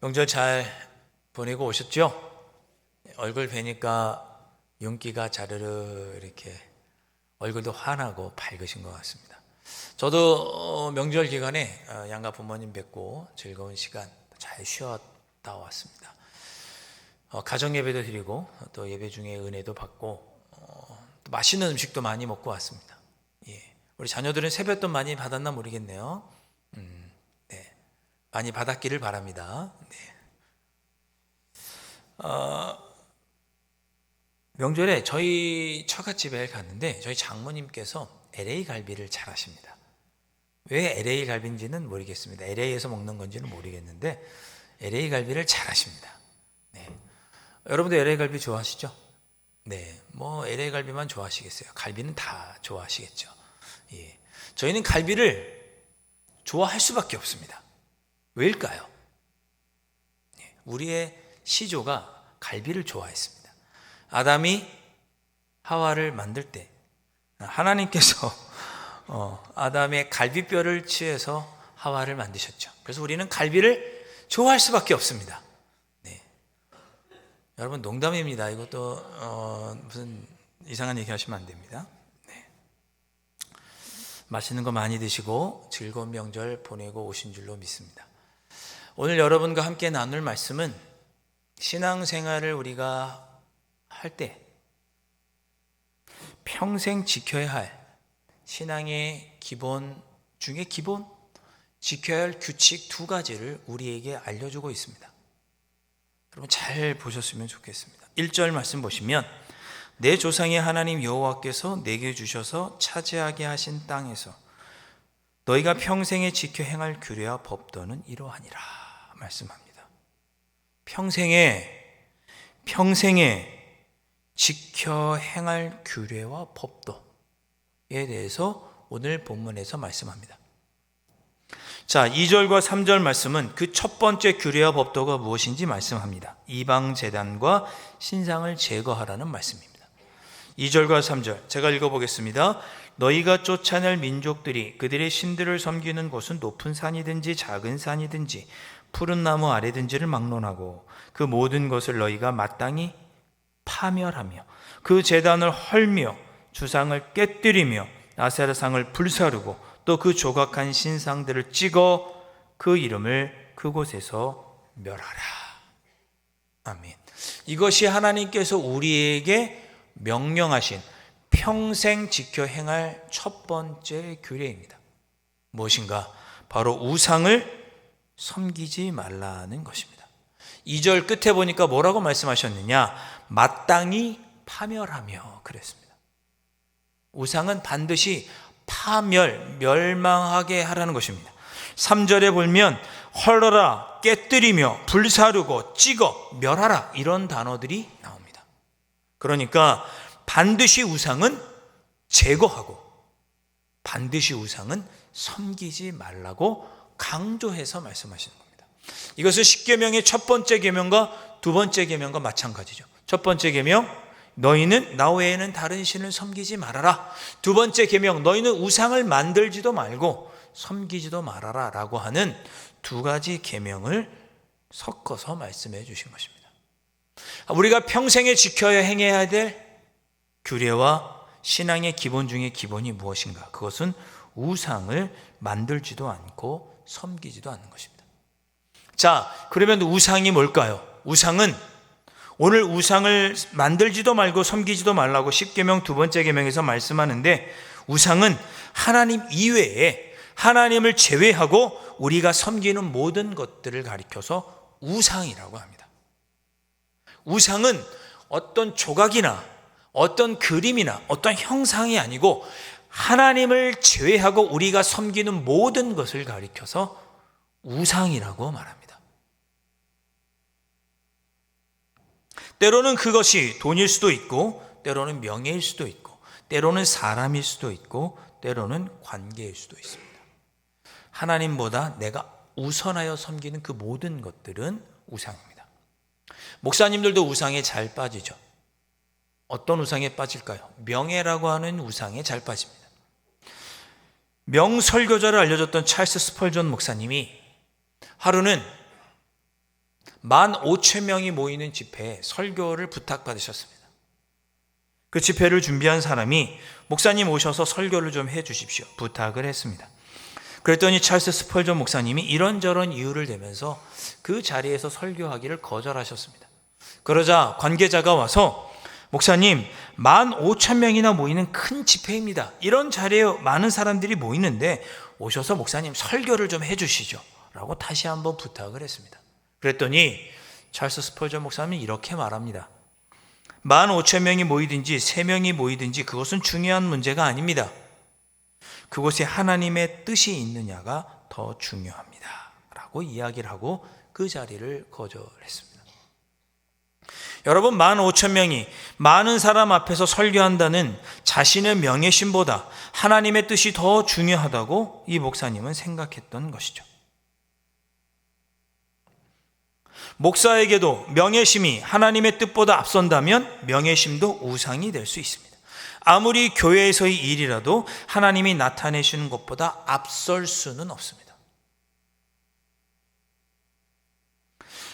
명절 잘 보내고 오셨죠? 얼굴 뵈니까 윤기가 자르르 이렇게 얼굴도 환하고 밝으신 것 같습니다. 저도 명절 기간에 양가 부모님 뵙고 즐거운 시간 잘 쉬었다 왔습니다. 가정 예배도 드리고 또 예배 중에 은혜도 받고 또 맛있는 음식도 많이 먹고 왔습니다. 예. 우리 자녀들은 세뱃돈 많이 받았나 모르겠네요. 네. 많이 받았기를 바랍니다. 네. 명절에 저희 처갓집에 갔는데 저희 장모님께서 LA 갈비를 잘 하십니다. 왜 LA 갈비인지는 모르겠습니다. LA에서 먹는 건지는 모르겠는데 LA 갈비를 잘 하십니다. 네. 여러분도 LA 갈비 좋아하시죠? 네. 뭐 LA 갈비만 좋아하시겠어요? 갈비는 다 좋아하시겠죠. 예. 저희는 갈비를 좋아할 수밖에 없습니다. 왜일까요? 예. 우리의 시조가 갈비를 좋아했습니다. 아담이 하와를 만들 때 하나님께서 아담의 갈비뼈를 취해서 하와를 만드셨죠. 그래서 우리는 갈비를 좋아할 수밖에 없습니다. 네. 여러분 농담입니다. 이것도 무슨 이상한 얘기 하시면 안 됩니다. 네. 맛있는 거 많이 드시고 즐거운 명절 보내고 오신 줄로 믿습니다. 오늘 여러분과 함께 나눌 말씀은 신앙생활을 우리가 할 때 평생 지켜야 할 신앙의 기본 중에 기본 지켜야 할 규칙 두 가지를 우리에게 알려주고 있습니다. 여러분 잘 보셨으면 좋겠습니다. 1절 말씀 보시면 내 조상의 하나님 여호와께서 내게 주셔서 차지하게 하신 땅에서 너희가 평생에 지켜 행할 규례와 법도는 이러하니라 말씀합니다. 평생에 지켜 행할 규례와 법도에 대해서 오늘 본문에서 말씀합니다. 자, 2절과 3절 말씀은 그 첫 번째 규례와 법도가 무엇인지 말씀합니다. 이방 제단과 신상을 제거하라는 말씀입니다. 2절과 3절 제가 읽어보겠습니다. 너희가 쫓아낼 민족들이 그들의 신들을 섬기는 곳은 높은 산이든지 작은 산이든지 푸른 나무 아래든지를 막론하고 그 모든 것을 너희가 마땅히 파멸하며 그 제단을 헐며 주상을 깨뜨리며 아세라상을 불사르고 또 그 조각한 신상들을 찍어 그 이름을 그곳에서 멸하라. 아멘. 이것이 하나님께서 우리에게 명령하신 평생 지켜 행할 첫 번째 규례입니다. 무엇인가? 바로 우상을 섬기지 말라는 것입니다. 2절 끝에 보니까 뭐라고 말씀하셨느냐? 마땅히 파멸하며 그랬습니다. 우상은 반드시 멸망하게 하라는 것입니다. 3절에 보면 헐러라, 깨뜨리며 불사르고 찍어 멸하라 이런 단어들이 나옵니다. 그러니까 반드시 우상은 제거하고 반드시 우상은 섬기지 말라고 강조해서 말씀하시는 겁니다. 이것은 십계명의 첫 번째 계명과 두 번째 계명과 마찬가지죠. 첫 번째 계명 너희는 나 외에는 다른 신을 섬기지 말아라. 두 번째 계명 너희는 우상을 만들지도 말고 섬기지도 말아라 라고 하는 두 가지 계명을 섞어서 말씀해 주신 것입니다. 우리가 평생에 지켜야 행해야 될 규례와 신앙의 기본 중에 기본이 무엇인가? 그것은 우상을 만들지도 않고 섬기지도 않는 것입니다. 자, 그러면 우상이 뭘까요? 우상은 오늘 우상을 만들지도 말고 섬기지도 말라고 십계명 두 번째 계명에서 말씀하는데 우상은 하나님 이외에 하나님을 제외하고 우리가 섬기는 모든 것들을 가리켜서 우상이라고 합니다. 우상은 어떤 조각이나 어떤 그림이나 어떤 형상이 아니고 하나님을 제외하고 우리가 섬기는 모든 것을 가리켜서 우상이라고 말합니다. 때로는 그것이 돈일 수도 있고 때로는 명예일 수도 있고 때로는 사람일 수도 있고 때로는 관계일 수도 있습니다. 하나님보다 내가 우선하여 섬기는 그 모든 것들은 우상입니다. 목사님들도 우상에 잘 빠지죠. 어떤 우상에 빠질까요? 명예라고 하는 우상에 잘 빠집니다. 명설교자를 알려줬던 찰스 스펄전 목사님이 하루는 15,000명이 모이는 집회에 설교를 부탁받으셨습니다. 그 집회를 준비한 사람이 목사님 오셔서 설교를 좀 해 주십시오 부탁을 했습니다. 그랬더니 찰스 스펄전 목사님이 이런저런 이유를 대면서 그 자리에서 설교하기를 거절하셨습니다. 그러자 관계자가 와서 목사님 15,000명이나 모이는 큰 집회입니다. 이런 자리에 많은 사람들이 모이는데 오셔서 목사님 설교를 좀 해주시죠 라고 다시 한번 부탁을 했습니다. 그랬더니 찰스 스펄전 목사님이 이렇게 말합니다. 15,000명이 모이든지 3명이 모이든지 그것은 중요한 문제가 아닙니다. 그곳에 하나님의 뜻이 있느냐가 더 중요합니다 라고 이야기를 하고 그 자리를 거절했습니다. 여러분 15,000명이 많은 사람 앞에서 설교한다는 자신의 명예심보다 하나님의 뜻이 더 중요하다고 이 목사님은 생각했던 것이죠. 목사에게도 명예심이 하나님의 뜻보다 앞선다면 명예심도 우상이 될 수 있습니다. 아무리 교회에서의 일이라도 하나님이 나타내시는 것보다 앞설 수는 없습니다.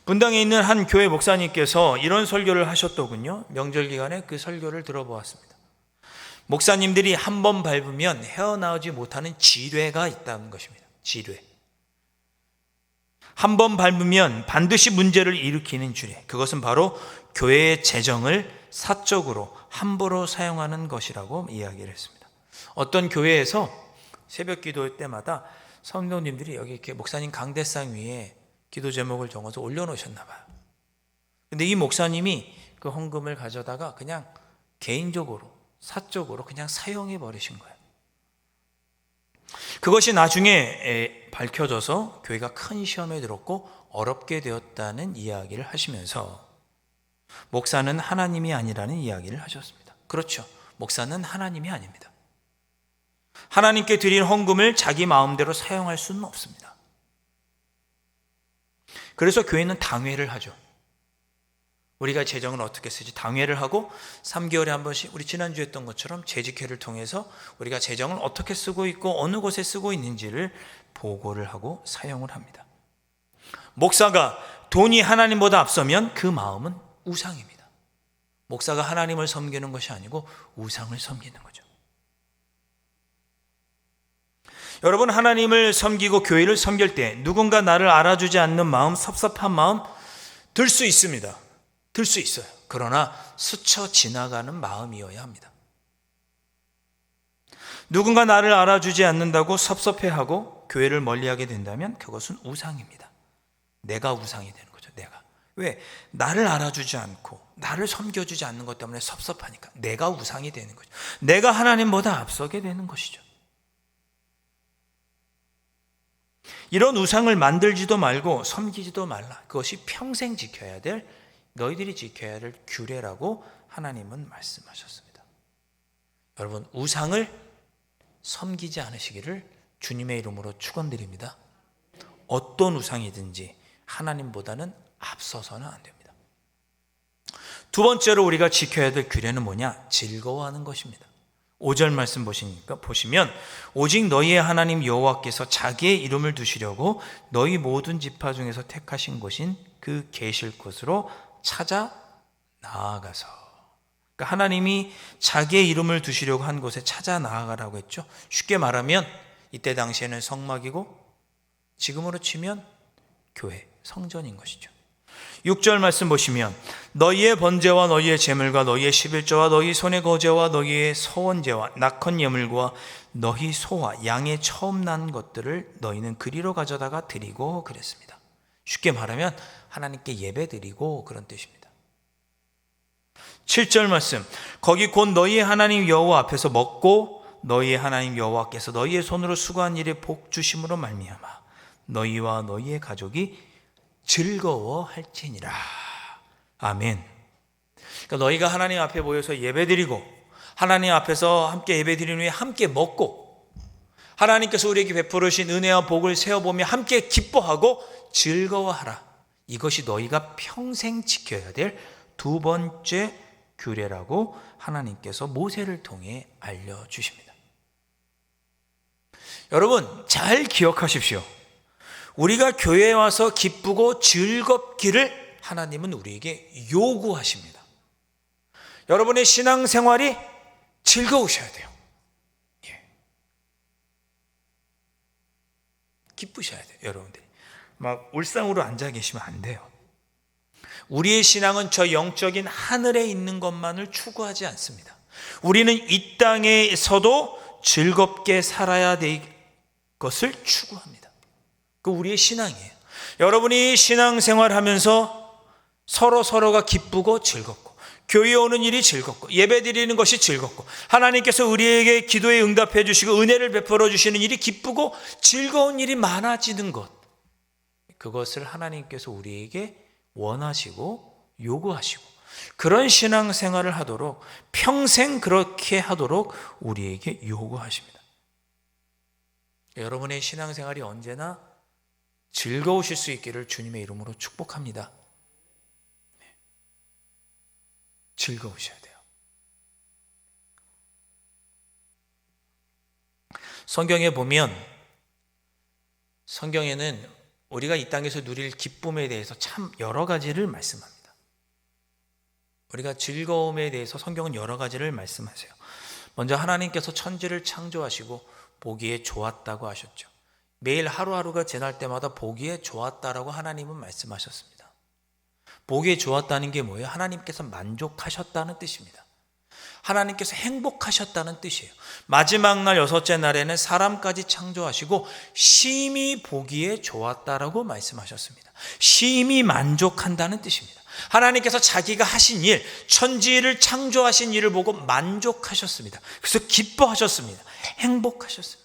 분당에 있는 한 교회 목사님께서 이런 설교를 하셨더군요. 명절 기간에 그 설교를 들어보았습니다. 목사님들이 한 번 밟으면 헤어나오지 못하는 지뢰가 있다는 것입니다. 지뢰. 한 번 밟으면 반드시 문제를 일으키는 지뢰. 그것은 바로 교회의 재정을 사적으로 함부로 사용하는 것이라고 이야기를 했습니다. 어떤 교회에서 새벽 기도 때마다 성도님들이 여기 이렇게 목사님 강대상 위에 기도 제목을 적어서 올려놓으셨나 봐요. 근데 이 목사님이 그 헌금을 가져다가 그냥 개인적으로 사적으로 그냥 사용해 버리신 거예요. 그것이 나중에 밝혀져서 교회가 큰 시험에 들었고 어렵게 되었다는 이야기를 하시면서 목사는 하나님이 아니라는 이야기를 하셨습니다. 그렇죠. 목사는 하나님이 아닙니다. 하나님께 드린 헌금을 자기 마음대로 사용할 수는 없습니다. 그래서 교회는 당회를 하죠. 우리가 재정을 어떻게 쓰지? 당회를 하고 3개월에 한 번씩 우리 지난주에 했던 것처럼 재직회를 통해서 우리가 재정을 어떻게 쓰고 있고 어느 곳에 쓰고 있는지를 보고를 하고 사용을 합니다. 목사가 돈이 하나님보다 앞서면 그 마음은 우상입니다. 목사가 하나님을 섬기는 것이 아니고 우상을 섬기는 거죠. 여러분 하나님을 섬기고 교회를 섬길 때 누군가 나를 알아주지 않는 마음, 섭섭한 마음 들 수 있습니다. 들 수 있어요. 그러나 스쳐 지나가는 마음이어야 합니다. 누군가 나를 알아주지 않는다고 섭섭해하고 교회를 멀리하게 된다면 그것은 우상입니다. 내가 우상이 되는 거죠. 내가. 왜? 나를 알아주지 않고 나를 섬겨주지 않는 것 때문에 섭섭하니까 내가 우상이 되는 거죠. 내가 하나님보다 앞서게 되는 것이죠. 이런 우상을 만들지도 말고 섬기지도 말라. 그것이 평생 지켜야 될 너희들이 지켜야 할 규례라고 하나님은 말씀하셨습니다. 여러분 우상을 섬기지 않으시기를 주님의 이름으로 축원드립니다. 어떤 우상이든지 하나님보다는 앞서서는 안 됩니다. 두 번째로 우리가 지켜야 될 규례는 뭐냐? 즐거워하는 것입니다. 5절 말씀 보시면 오직 너희의 하나님 여호와께서 자기의 이름을 두시려고 너희 모든 지파 중에서 택하신 곳인 그 계실 곳으로 찾아 나아가서, 그러니까 하나님이 자기의 이름을 두시려고 한 곳에 찾아 나아가라고 했죠. 쉽게 말하면 이때 당시에는 성막이고 지금으로 치면 교회, 성전인 것이죠. 6절 말씀 보시면 너희의 번제와 너희의 제물과 너희의 11조와 너희 손의 거제와 너희의 서원제와 낙헌 예물과 너희 소와 양의 처음 난 것들을 너희는 그리로 가져다가 드리고 그랬습니다. 쉽게 말하면 하나님께 예배 드리고 그런 뜻입니다. 7절 말씀 거기 곧 너희의 하나님 여호와 앞에서 먹고 너희의 하나님 여호와께서 너희의 손으로 수고한 일에 복 주심으로 말미암아 너희와 너희의 가족이 즐거워할지니라. 아멘. 그러니까 너희가 하나님 앞에 모여서 예배드리고 하나님 앞에서 함께 예배드린 후에 함께 먹고 하나님께서 우리에게 베풀으신 은혜와 복을 세어보며 함께 기뻐하고 즐거워하라. 이것이 너희가 평생 지켜야 될 두 번째 규례라고 하나님께서 모세를 통해 알려주십니다. 여러분 잘 기억하십시오. 우리가 교회에 와서 기쁘고 즐겁기를 하나님은 우리에게 요구하십니다. 여러분의 신앙생활이 즐거우셔야 돼요. 기쁘셔야 돼요. 여러분들이 막 울상으로 앉아 계시면 안 돼요. 우리의 신앙은 저 영적인 하늘에 있는 것만을 추구하지 않습니다. 우리는 이 땅에서도 즐겁게 살아야 될 것을 추구합니다. 그 우리의 신앙이에요. 여러분이 신앙생활하면서 서로가 기쁘고 즐겁고, 교회에 오는 일이 즐겁고, 예배 드리는 것이 즐겁고, 하나님께서 우리에게 기도에 응답해 주시고 은혜를 베풀어 주시는 일이 기쁘고 즐거운 일이 많아지는 것, 그것을 하나님께서 우리에게 원하시고 요구하시고, 그런 신앙생활을 하도록, 평생 그렇게 하도록 우리에게 요구하십니다. 여러분의 신앙생활이 언제나 즐거우실 수 있기를 주님의 이름으로 축복합니다. 즐거우셔야 돼요. 성경에 보면, 성경에는 우리가 이 땅에서 누릴 기쁨에 대해서 참 여러 가지를 말씀합니다. 우리가 즐거움에 대해서 성경은 여러 가지를 말씀하세요. 먼저 하나님께서 천지를 창조하시고 보기에 좋았다고 하셨죠. 매일 하루하루가 지날 때마다 보기에 좋았다라고 하나님은 말씀하셨습니다. 보기에 좋았다는 게 뭐예요? 하나님께서 만족하셨다는 뜻입니다. 하나님께서 행복하셨다는 뜻이에요. 마지막 날 여섯째 날에는 사람까지 창조하시고 심히 보기에 좋았다라고 말씀하셨습니다. 심히 만족한다는 뜻입니다. 하나님께서 자기가 하신 일, 천지를 창조하신 일을 보고 만족하셨습니다. 그래서 기뻐하셨습니다. 행복하셨습니다.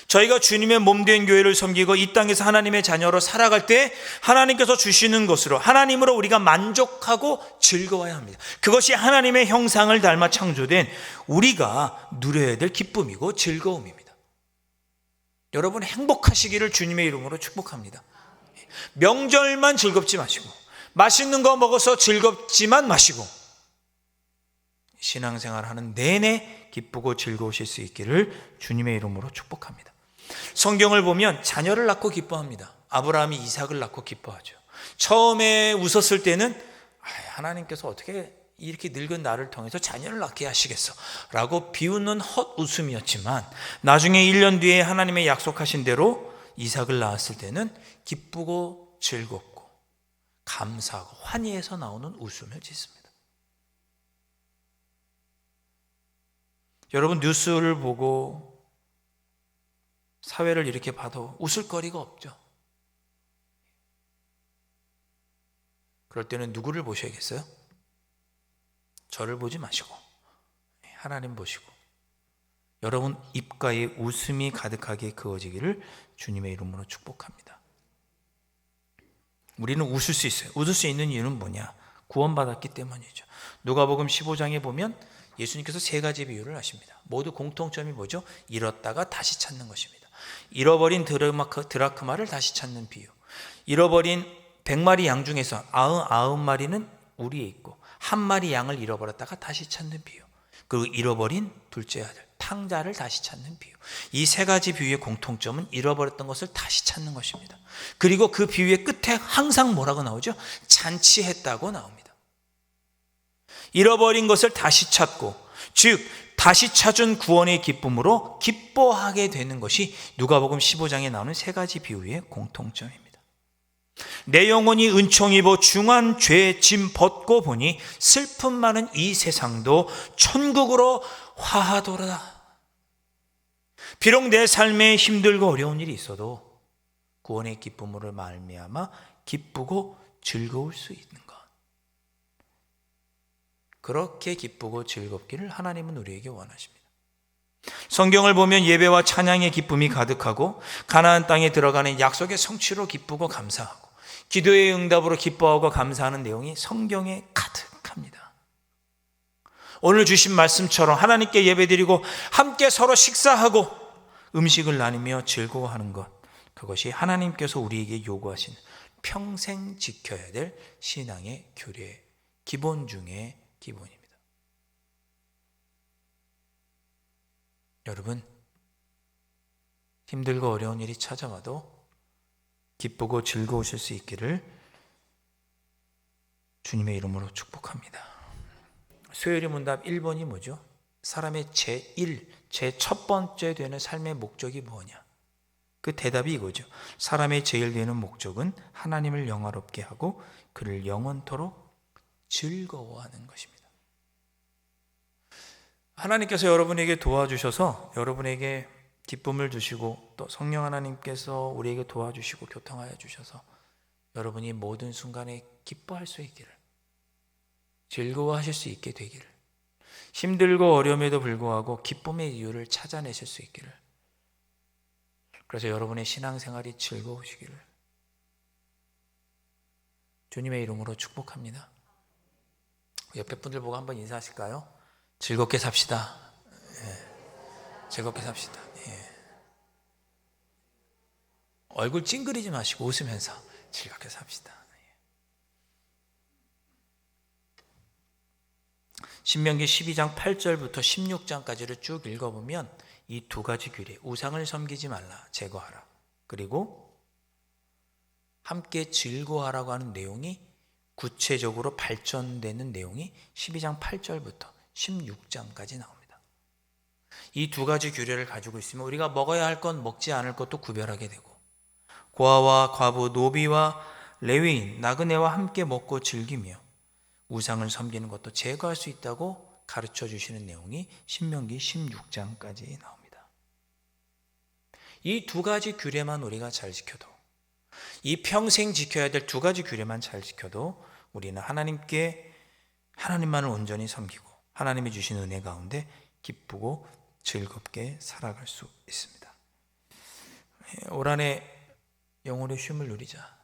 저희가 주님의 몸된 교회를 섬기고 이 땅에서 하나님의 자녀로 살아갈 때 하나님께서 주시는 것으로, 하나님으로 우리가 만족하고 즐거워야 합니다. 그것이 하나님의 형상을 닮아 창조된 우리가 누려야 될 기쁨이고 즐거움입니다. 여러분 행복하시기를 주님의 이름으로 축복합니다. 명절만 즐겁지 마시고, 맛있는 거 먹어서 즐겁지만 마시고, 신앙생활 하는 내내 기쁘고 즐거우실 수 있기를 주님의 이름으로 축복합니다. 성경을 보면 자녀를 낳고 기뻐합니다. 아브라함이 이삭을 낳고 기뻐하죠. 처음에 웃었을 때는 하나님께서 어떻게 이렇게 늙은 나를 통해서 자녀를 낳게 하시겠어 라고 비웃는 헛웃음이었지만, 나중에 1년 뒤에 하나님의 약속하신 대로 이삭을 낳았을 때는 기쁘고 즐겁고 감사하고 환희에서 나오는 웃음을 짓습니다. 여러분 뉴스를 보고 사회를 이렇게 봐도 웃을 거리가 없죠. 그럴 때는 누구를 보셔야겠어요? 저를 보지 마시고 하나님 보시고, 여러분 입가에 웃음이 가득하게 그어지기를 주님의 이름으로 축복합니다. 우리는 웃을 수 있어요. 웃을 수 있는 이유는 뭐냐? 구원받았기 때문이죠. 누가복음 15장에 보면 예수님께서 세 가지 비유를 하십니다. 모두 공통점이 뭐죠? 잃었다가 다시 찾는 것입니다. 잃어버린 드라크마를 다시 찾는 비유. 잃어버린 100마리 양 중에서 99마리는 우리에 있고 한 마리 양을 잃어버렸다가 다시 찾는 비유. 그리고 잃어버린 둘째 아들 탕자를 다시 찾는 비유. 이 세 가지 비유의 공통점은 잃어버렸던 것을 다시 찾는 것입니다. 그리고 그 비유의 끝에 항상 뭐라고 나오죠? 잔치했다고 나옵니다. 잃어버린 것을 다시 찾고, 즉 다시 찾은 구원의 기쁨으로 기뻐하게 되는 것이 누가복음 15장에 나오는 세 가지 비유의 공통점입니다. 내 영혼이 은총 입어 중한 죄 짐 벗고 보니 슬픔 많은 이 세상도 천국으로 화하도다. 비록 내 삶에 힘들고 어려운 일이 있어도 구원의 기쁨으로 말미암아 기쁘고 즐거울 수 있는 것, 그렇게 기쁘고 즐겁기를 하나님은 우리에게 원하십니다. 성경을 보면 예배와 찬양의 기쁨이 가득하고 가나안 땅에 들어가는 약속의 성취로 기쁘고 감사하고 기도의 응답으로 기뻐하고 감사하는 내용이 성경에 가득합니다. 오늘 주신 말씀처럼 하나님께 예배드리고 함께 서로 식사하고 음식을 나누며 즐거워하는 것, 그것이 하나님께서 우리에게 요구하신 평생 지켜야 될 신앙의 규례, 기본 중에 기본입니다. 여러분, 힘들고 어려운 일이 찾아와도 기쁘고 즐거우실 수 있기를 주님의 이름으로 축복합니다. 수요일의 문답 1번이 뭐죠? 사람의 제1첫 번째 되는 삶의 목적이 뭐냐? 그 대답이 이거죠. 사람의 제일 되는 목적은 하나님을 영화롭게 하고 그를 영원토록 즐거워하는 것입니다. 하나님께서 여러분에게 도와주셔서 여러분에게 기쁨을 주시고 또 성령 하나님께서 우리에게 도와주시고 교통하여 주셔서 여러분이 모든 순간에 기뻐할 수 있기를, 즐거워하실 수 있게 되기를, 힘들고 어려움에도 불구하고 기쁨의 이유를 찾아내실 수 있기를, 그래서 여러분의 신앙생활이 즐거우시기를 주님의 이름으로 축복합니다. 옆에 분들 보고 한번 인사하실까요? 즐겁게 삽시다. 예. 즐겁게 삽시다. 예. 얼굴 찡그리지 마시고 웃으면서 즐겁게 삽시다. 신명기 12장 8절부터 16장까지를 쭉 읽어보면 이 두 가지 규례, 우상을 섬기지 말라, 제거하라, 그리고 함께 즐거워하라고 하는 내용이 구체적으로 발전되는 내용이 12장 8절부터 16장까지 나옵니다. 이 두 가지 규례를 가지고 있으면 우리가 먹어야 할 건 먹지 않을 것도 구별하게 되고, 고아와 과부, 노비와 레위인, 나그네와 함께 먹고 즐기며 우상을 섬기는 것도 제거할 수 있다고 가르쳐 주시는 내용이 신명기 16장까지 나옵니다. 이 두 가지 규례만 우리가 잘 지켜도, 이 평생 지켜야 될 두 가지 규례만 잘 지켜도 우리는 하나님만을 온전히 섬기고 하나님이 주신 은혜 가운데 기쁘고 즐겁게 살아갈 수 있습니다. 올 한해 영혼의 쉼을 누리자,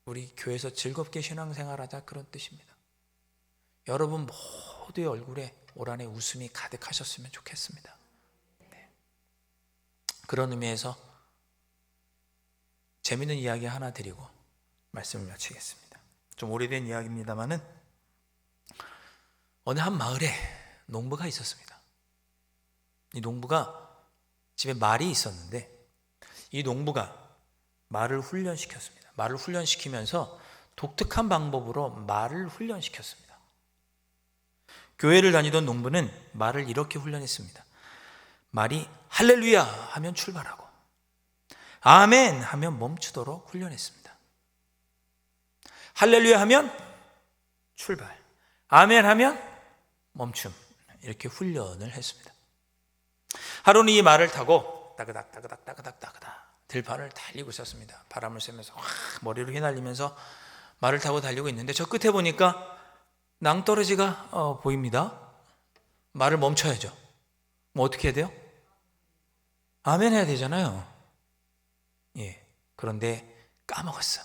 우리 교회에서 즐겁게 신앙생활하자, 그런 뜻입니다. 여러분 모두의 얼굴에 올 한해 웃음이 가득하셨으면 좋겠습니다. 네. 그런 의미에서 재미있는 이야기 하나 드리고 말씀을 마치겠습니다. 좀 오래된 이야기입니다만은 어느 한 마을에 농부가 있었습니다. 이 농부가 집에 말이 있었는데 이 농부가 말을 훈련시켰습니다. 말을 훈련시키면서 독특한 방법으로 말을 훈련시켰습니다. 교회를 다니던 농부는 말을 이렇게 훈련했습니다. 말이 할렐루야 하면 출발하고 아멘 하면 멈추도록 훈련했습니다. 할렐루야 하면 출발, 아멘 하면 멈춤, 이렇게 훈련을 했습니다. 하루는 이 말을 타고 따그닥 들판을 달리고 있었습니다. 바람을 쐬면서 머리를 휘날리면서 말을 타고 달리고 있는데 저 끝에 보니까 낭떠러지가 보입니다. 말을 멈춰야죠. 뭐 어떻게 해야 돼요? 아멘 해야 되잖아요. 예. 그런데 까먹었어.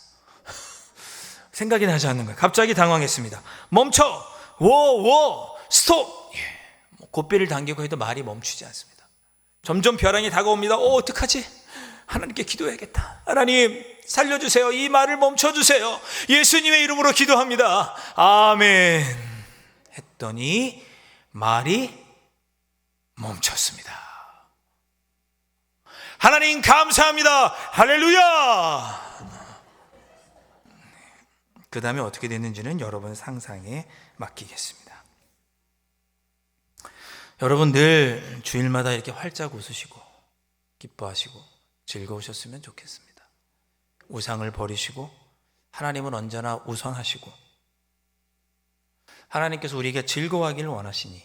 생각이 나지 않는 거예요. 갑자기 당황했습니다. 멈춰! 워! 스톱! 예. 고삐를 당기고 해도 말이 멈추지 않습니다. 점점 벼랑이 다가옵니다. 어떡하지? 하나님께 기도해야겠다. 하나님 살려주세요. 이 말을 멈춰주세요. 예수님의 이름으로 기도합니다. 아멘 했더니 말이 멈췄습니다. 하나님 감사합니다. 할렐루야. 그 다음에 어떻게 됐는지는 여러분 상상에 맡기겠습니다. 여러분 늘 주일마다 이렇게 활짝 웃으시고 기뻐하시고 즐거우셨으면 좋겠습니다. 우상을 버리시고 하나님은 언제나 우선하시고 하나님께서 우리에게 즐거워하기를 원하시니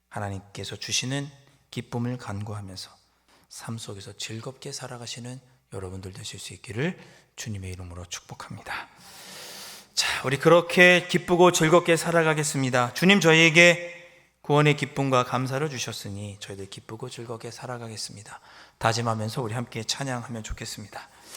하나님께서 주시는 기쁨을 간구하면서 삶 속에서 즐겁게 살아가시는 여러분들 되실 수 있기를 주님의 이름으로 축복합니다. 자, 우리 그렇게 기쁘고 즐겁게 살아가겠습니다. 주님 저희에게 구원의 기쁨과 감사를 주셨으니 저희들 기쁘고 즐겁게 살아가겠습니다. 다짐하면서 우리 함께 찬양하면 좋겠습니다.